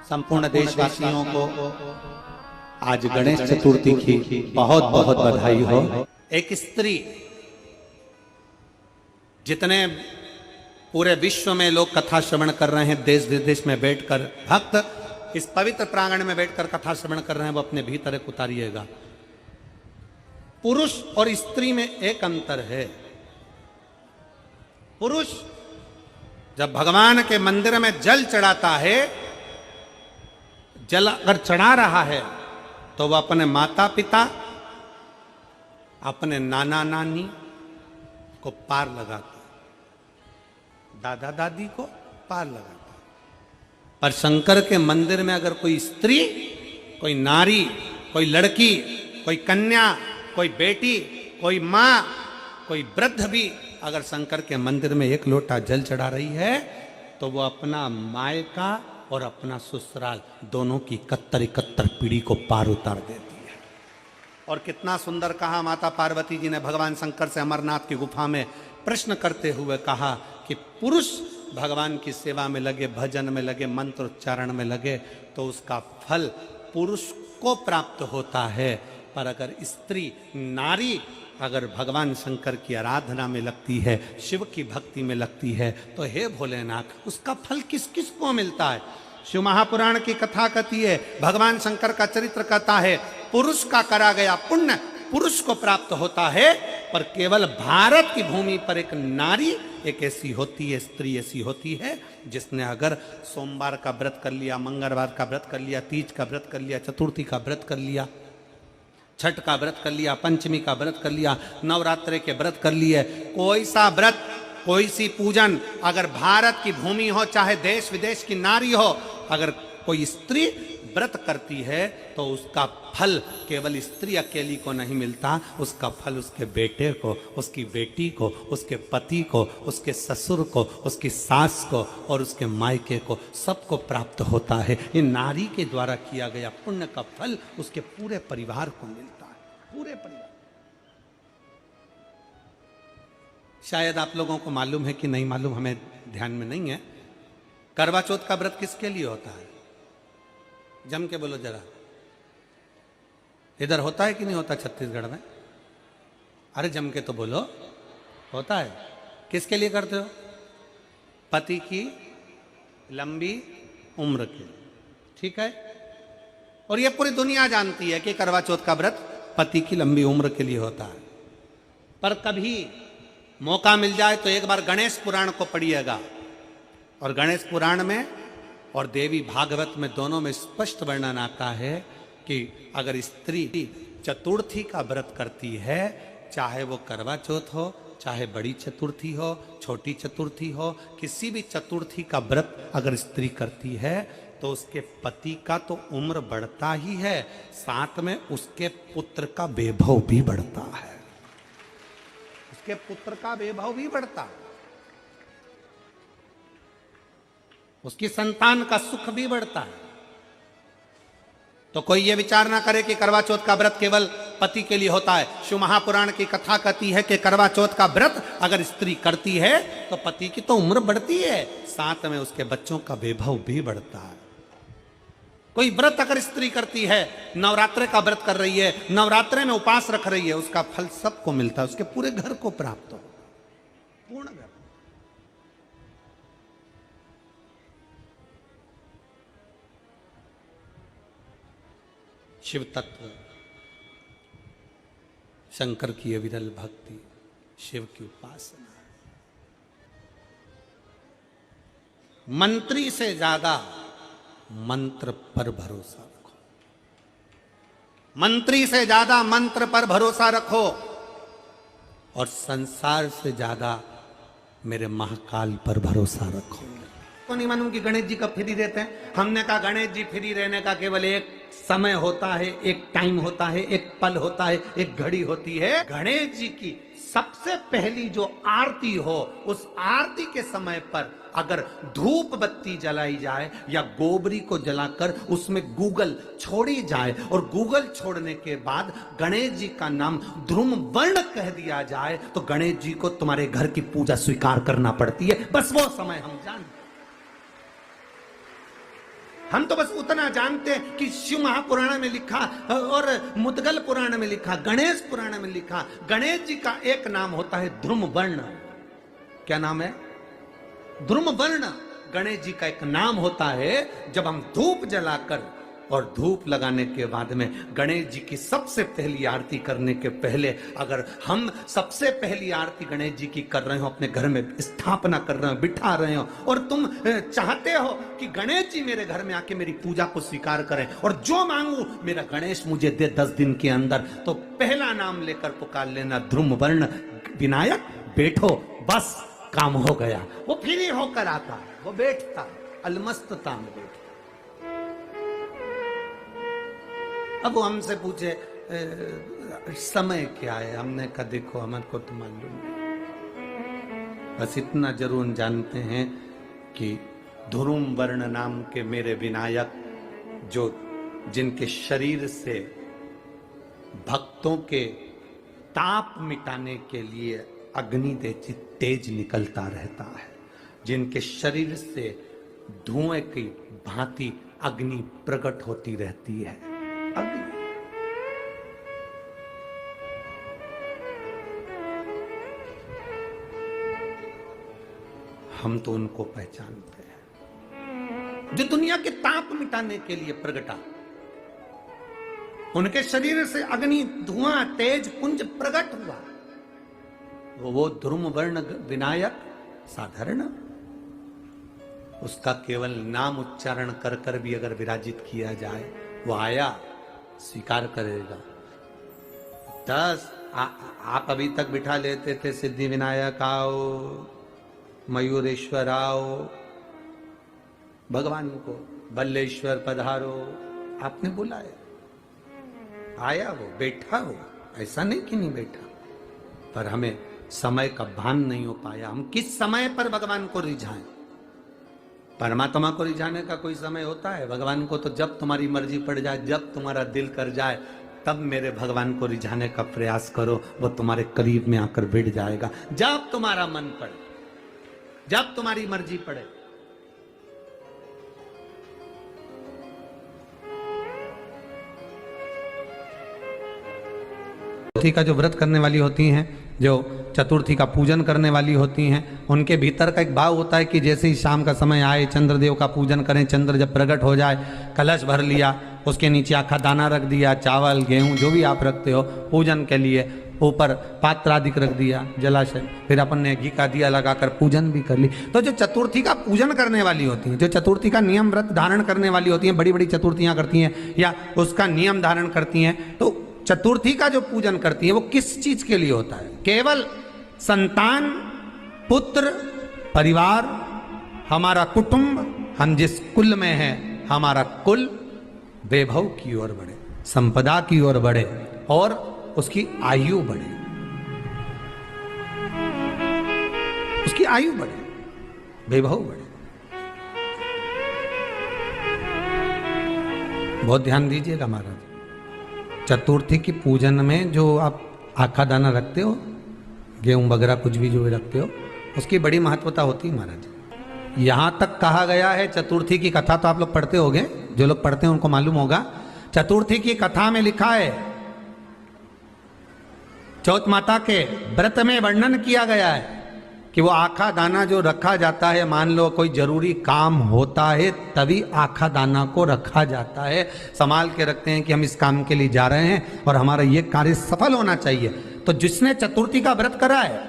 संपूर्ण देशवासियों को आज गणेश चतुर्थी की बहुत बहुत बधाई हो। एक स्त्री, जितने पूरे विश्व में लोग कथा श्रवण कर रहे हैं, देश विदेश में बैठकर भक्त इस पवित्र प्रांगण में बैठकर कथा श्रवण कर रहे हैं, वो अपने भीतर एक उतारिएगा। पुरुष और स्त्री में एक अंतर है। पुरुष जब भगवान के मंदिर में जल चढ़ाता है, जल अगर चढ़ा रहा है तो वह अपने माता पिता, अपने नाना नानी को पार लगाता, दादा दादी को पार लगाता। पर शंकर के मंदिर में अगर कोई स्त्री, कोई नारी, कोई लड़की, कोई कन्या, कोई बेटी, कोई मां, कोई वृद्ध भी अगर शंकर के मंदिर में एक लोटा जल चढ़ा रही है तो वो अपना मायका और अपना ससुराल दोनों की 71 पीढ़ी को पार उतार देती है। और कितना सुंदर कहा माता पार्वती जी ने भगवान शंकर से अमरनाथ की गुफा में प्रश्न करते हुए कहा कि पुरुष भगवान की सेवा में लगे, भजन में लगे, मंत्र उच्चारण में लगे तो उसका फल पुरुष को प्राप्त होता है, पर अगर स्त्री, नारी अगर भगवान शंकर की आराधना में लगती है, शिव की भक्ति में लगती है, तो हे भोलेनाथ, उसका फल किस किस को मिलता है। शिव महापुराण की कथा कहती है, भगवान शंकर का चरित्र कहता है, पुरुष का करा गया पुण्य पुरुष को प्राप्त होता है, पर केवल भारत की भूमि पर एक नारी एक ऐसी होती है, स्त्री ऐसी होती है, जिसने अगर सोमवार का व्रत कर लिया, मंगलवार का व्रत कर लिया, तीज का व्रत कर लिया, चतुर्थी का व्रत कर लिया, छठ का व्रत कर लिया, पंचमी का व्रत कर लिया, नवरात्रे के व्रत कर लिए, कोई सा व्रत, कोई सी पूजन अगर भारत की भूमि हो, चाहे देश विदेश की नारी हो, अगर कोई स्त्री व्रत करती है तो उसका फल केवल स्त्री अकेली को नहीं मिलता, उसका फल उसके बेटे को, उसकी बेटी को, उसके पति को, उसके ससुर को, उसकी सास को और उसके मायके को, सबको प्राप्त होता है। ये नारी के द्वारा किया गया पुण्य का फल उसके पूरे परिवार को मिलता है, पूरे परिवार। शायद आप लोगों को मालूम है कि नहीं मालूम, हमें ध्यान में नहीं है, करवा चौथ का व्रत किसके लिए होता है? जम के बोलो जरा, इधर होता है कि नहीं होता छत्तीसगढ़ में? अरे जम के तो बोलो, होता है। किसके लिए करते हो? पति की लंबी उम्र के लिए, ठीक है। और ये पूरी दुनिया जानती है कि करवा चौथ का व्रत पति की लंबी उम्र के लिए होता है। पर कभी मौका मिल जाए तो एक बार गणेश पुराण को पढ़िएगा, और गणेश पुराण में और देवी भागवत में दोनों में स्पष्ट वर्णन आता है कि अगर स्त्री चतुर्थी का व्रत करती है, चाहे वो करवा चौथ हो, चाहे बड़ी चतुर्थी हो, छोटी चतुर्थी हो, किसी भी चतुर्थी का व्रत अगर स्त्री करती है तो उसके पति का तो उम्र बढ़ता ही है, साथ में उसके पुत्र का वैभव भी बढ़ता है, उसके पुत्र का वैभव भी बढ़ता है, उसकी संतान का सुख भी बढ़ता है। तो कोई ये विचार ना करे कि करवा चौथ का व्रत केवल पति के लिए होता है। शिव महापुराण की कथा कहती है कि करवा चौथ का व्रत अगर स्त्री करती है तो पति की तो उम्र बढ़ती है, साथ में उसके बच्चों का वैभव भी बढ़ता है। कोई व्रत अगर स्त्री करती है, नवरात्रे का व्रत कर रही है, नवरात्रे में उपास रख रही है, उसका फल सबको मिलता है, उसके पूरे घर को प्राप्त हो, पूर्ण घर। शिव तत्व, शंकर की अविरल भक्ति, शिव की उपासना। मंत्री से ज्यादा मंत्र पर भरोसा रखो, मंत्री से ज्यादा मंत्र पर भरोसा रखो, और संसार से ज्यादा मेरे महाकाल पर भरोसा रखो। तो नहीं मालूम कि गणेश जी कब फ्री रहते हैं? हमने कहा गणेश जी फ्री रहने का केवल एक समय होता है, एक टाइम होता है, एक पल होता है, एक घड़ी होती है। गणेश जी की सबसे पहली जो आरती हो, उस आरती के समय पर अगर धूप बत्ती जलाई जाए या गोबरी को जलाकर उसमें गूगल छोड़ी जाए, और गूगल छोड़ने के बाद गणेश जी का नाम ध्रुम वर्ण कह दिया जाए, तो गणेश जी को तुम्हारे घर की पूजा स्वीकार करना पड़ती है। बस वो समय हम जानते। हम तो बस उतना जानते हैं कि शिव महापुराण में लिखा और मुद्गल पुराण में लिखा, गणेश पुराण में लिखा, गणेश जी का एक नाम होता है ध्रुम वर्ण। क्या नाम है? ध्रुम वर्ण गणेश जी का एक नाम होता है। जब हम धूप जलाकर और धूप लगाने के बाद में गणेश जी की सबसे पहली आरती करने के पहले, अगर हम सबसे पहली आरती गणेश जी की कर रहे हो, अपने घर में स्थापना कर रहे हो, बिठा रहे हो, और तुम चाहते हो कि गणेश जी मेरे घर में आके मेरी पूजा को स्वीकार करें और जो मांगू मेरा गणेश मुझे दे 10 दिन के अंदर, तो पहला नाम लेकर पुकार लेना ध्रुम वर्ण विनायक, बैठो, बस काम हो गया। वो फ्री होकर आता, वो बैठता, अलमस्तता में बैठता। अब वो हमसे पूछे समय क्या है, हमने कहा देखो हमारे को तो मालूम नहीं, बस इतना जरूर जानते हैं कि ध्रुम वर्ण नाम के मेरे विनायक, जो जिनके शरीर से भक्तों के ताप मिटाने के लिए अग्नि तेज निकलता रहता है, जिनके शरीर से धुएं की भांति अग्नि प्रकट होती रहती है। अग्नि हम तो उनको पहचानते हैं जो दुनिया के ताप मिटाने के लिए प्रगटा। उनके शरीर से अग्नि धुआं तेज पुंज प्रकट हुआ। वो ध्रुम वर्ण विनायक साधारण, उसका केवल नाम उच्चारण कर कर भी अगर विराजित किया जाए, वो आया स्वीकार करेगा। 10 आप अभी तक बिठा लेते थे सिद्धि विनायक आओ, मयूरेश्वर आओ, भगवान को बल्लेश्वर पधारो, आपने बुलाया, आया वो, बैठा वो, ऐसा नहीं कि नहीं बैठा, पर हमें समय का भान नहीं हो पाया। हम किस समय पर भगवान को रिझाएं? परमात्मा को रिझाने का कोई समय होता है? भगवान को तो जब तुम्हारी मर्जी पड़ जाए, जब तुम्हारा दिल कर जाए, तब मेरे भगवान को रिझाने का प्रयास करो, वो तुम्हारे करीब में आकर बैठ जाएगा। जब तुम्हारा मन पड़े, जब तुम्हारी मर्जी पड़े। चतुर्थी का जो व्रत करने वाली होती हैं, जो चतुर्थी का पूजन करने वाली होती हैं, उनके भीतर का एक भाव होता है कि जैसे ही शाम का समय आए चंद्रदेव का पूजन करें, चंद्र जब प्रकट हो जाए, कलश भर लिया, उसके नीचे आखा दाना रख दिया, चावल गेहूं जो भी आप रखते हो पूजन के लिए, ऊपर पात्र आदि रख दिया, जलाशय, फिर अपन ने घी का दिया लगाकर पूजन भी कर ली। तो जो चतुर्थी का पूजन करने वाली होती हैं, जो चतुर्थी का नियम व्रत धारण करने वाली होती हैं, बड़ी बड़ी चतुर्थियां करती हैं या उसका नियम धारण करती हैं, तो चतुर्थी का जो पूजन करती है वो किस चीज के लिए होता है? केवल संतान, पुत्र, परिवार, हमारा कुटुंब, हम जिस कुल में हैं, हमारा कुल वैभव की ओर बढ़े, संपदा की ओर बढ़े और उसकी आयु बढ़े, उसकी आयु बढ़े, वैभव बढ़े। बहुत ध्यान दीजिएगा महाराज, चतुर्थी की पूजन में जो आप आखा दाना रखते हो, गेहूं वगैरह कुछ भी जो भी रखते हो, उसकी बड़ी महत्वता होती है महाराज। यहां तक कहा गया है, चतुर्थी की कथा तो आप लोग पढ़ते होंगे, जो लोग पढ़ते हैं उनको मालूम होगा, चतुर्थी की कथा में लिखा है, चौथ माता के व्रत में वर्णन किया गया है कि वो आखा दाना जो रखा जाता है, मान लो कोई जरूरी काम होता है तभी आखा दाना को रखा जाता है, संभाल के रखते हैं कि हम इस काम के लिए जा रहे हैं और हमारा ये कार्य सफल होना चाहिए। तो जिसने चतुर्थी का व्रत करा है,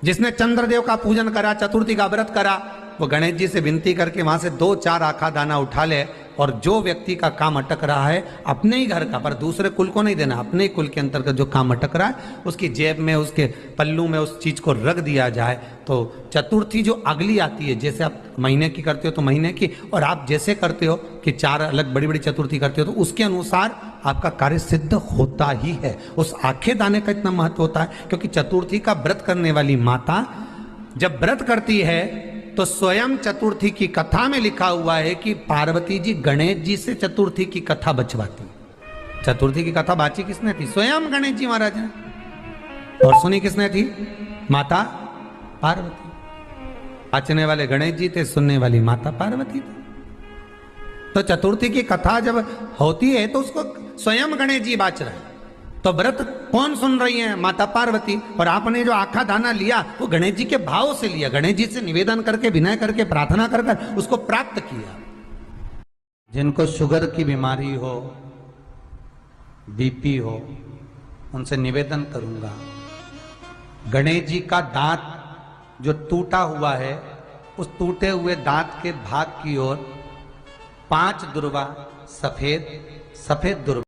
जिसने चंद्रदेव का पूजन करा, चतुर्थी का व्रत करा, वो गणेश जी से विनती करके वहां से 2-4 आखा दाना उठा ले, और जो व्यक्ति का काम अटक रहा है अपने ही घर का, पर दूसरे कुल को नहीं देना, अपने ही कुल के अंतर्गत जो काम अटक रहा है उसकी जेब में, उसके पल्लू में उस चीज को रख दिया जाए। तो चतुर्थी जो अगली आती है, जैसे आप महीने की करते हो तो महीने की, और आप जैसे करते हो कि 4 अलग बड़ी बड़ी चतुर्थी करते हो, तो उसके अनुसार आपका कार्य सिद्ध होता ही है। उस आखे दाने का इतना महत्व होता है क्योंकि चतुर्थी का व्रत करने वाली माता जब व्रत करती है तो स्वयं चतुर्थी की कथा में लिखा हुआ है कि पार्वती जी गणेश जी से चतुर्थी की कथा बचवाती। चतुर्थी की कथा बाची किसने थी? स्वयं गणेश जी महाराज ने। और सुनी किसने थी? माता पार्वती। बाचने वाले गणेश जी थे, सुनने वाली माता पार्वती थी। तो चतुर्थी की कथा जब होती है तो उसको स्वयं गणेश जी बाच रहे हैं। तो व्रत कौन सुन रही है? माता पार्वती। और आपने जो आखा दाना लिया वो गणेश जी के भाव से लिया, गणेश जी से निवेदन करके, विनय करके, प्रार्थना कर कर उसको प्राप्त किया। जिनको शुगर की बीमारी हो, बीपी हो, उनसे निवेदन करूंगा, गणेश जी का दांत जो टूटा हुआ है, उस टूटे हुए दांत के भाग की ओर 5 दुर्वा सफेद दुर्वा